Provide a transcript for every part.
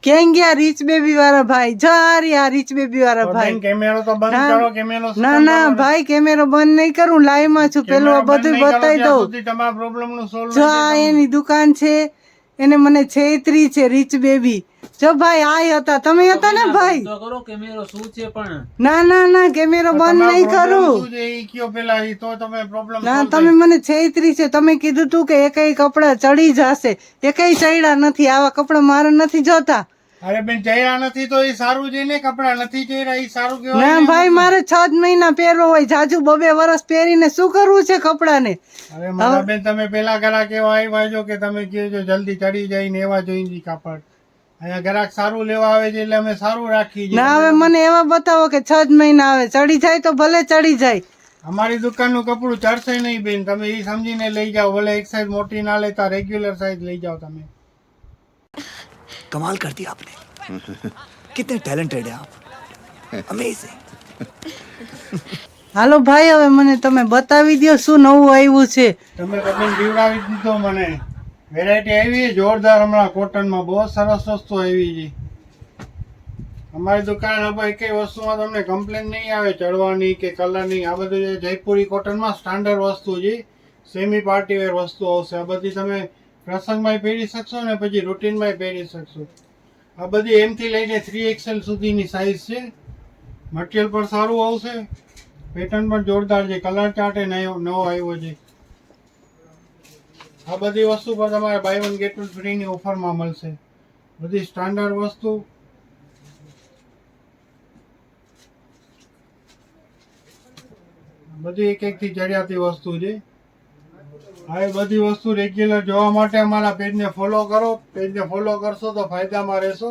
ક્યાં ગયા rich baby વાળા ભાઈ? જારી આ રીચ બેબી વાળા ભાઈ. કેમેરો તો બંધ કરો. કેમેરો ના ના ભાઈ, કેમેરો બંધ નહીં કરું, લાઈવ માં છું. પેલું આ બધું બતાવી દઉં. તમારા પ્રોબ્લેમ નું સોલ્વ જો આ એની દુકાન છે, એને મને છેતરી છે રીચ બેબી. જો ભાઈ આ હતા, તમે હતા ને ભાઈ? કરો કેમેરો શું છે પણ. ના ના ના, કેમેરો બંધ નહીં કરું. શું છે ઈ કયો પેલા, ઈ તો તમે પ્રોબ્લેમ ના, તમે મને છેતરી છે. તમે કીધું તું કે એકઈ કપડા ચડી જશે, એકઈ ચડ્યા નથી. આવા કપડા મારે નથી જોતા. અરે બેન, ચહેરા નથી તો એ સારું છે ને. કપડા નથી ચહેરા એ સારું કેવાય. ના ભાઈ, મારે 6 મહિના પહેરવો હોય. જાજુ 2 વર્ષ પહેરીને શું કરવું છે કપડાને? અરે મારા બેન, તમે પેલા ગ્રાહક એવા આવ્યા છો કે તમે કહો છો જલ્દી ચડી જાય ને એવા જોઈએ કાપડ. અહીંયા ગ્રાહક સારું લેવા આવે છે એટલે અમે સારું રાખીએ છીએ. ના, હવે મને એવા બતાવો કે 6 મહિના આવે. ચડી જાય તો ભલે ચડી જાય. અમારી દુકાનનું કપડું ચડશે નહીં બેન, તમે એ સમજીને લઈ જાઓ. ભલે એક સાઈઝ મોટી ના લેતા, રેગ્યુલર સાઈઝ લઈ જાઓ તમે. कमाल कर दिया आपने. कितने टैलेंटेड हैं आप. अमेजिंग. હાલો ભાઈ, હવે મને તમે બતાવી દો શું નવું આવ્યું છે. તમે બેન જીવડાવી દીધો મને. વેરાયટી આવી જોરદાર હમણાં કોટનમાં, બહુ સરસ વસ્તુ આવી છે. અમારી દુકાન હવે કઈ વસ્તુમાં તમને કમ્પ્લેન નહીં આવે ચડવાની કે કલરની. આ બધું જયપુરી કોટનમાં સ્ટાન્ડર્ડ વસ્તુ છે. સેમી પાર્ટી વેર વસ્તુ આવશે. આ બધી તમે પ્રસંગમાં પહેરી શકશો ને પછી રૂટીનમાં પહેરી શકશો. આ બધી એમથી લઈને 3XL સુધીની સાઈઝ છે. મટીરિયલ પણ સારું આવશે, પેટર્ન પણ જોરદાર છે, કલર ચાર્ટ નવો આવ્યો છે. આ બધી વસ્તુ પર તમારે બાય 1 ગેટ 1 ફ્રીની ઓફરમાં મળશે. બધી સ્ટાન્ડર્ડ વસ્તુ. બધી એક એકથી ચડિયાતી વસ્તુ છે. આ બધી વસ્તુ રેગ્યુલર જોવા માટે અમારા પેજને ફોલો કરો. પેજને ફોલો કરશો તો ફાયદામાં રહેશો.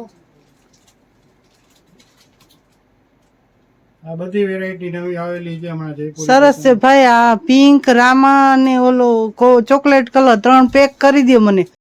આ બધી વેરાયટી નવી આવેલી છે હમણાં જયપુર. સરસ છે ભાઈ. આ પિંક, રામા અને ઓલો ચોકલેટ કલર 3 પેક કરી દો મને.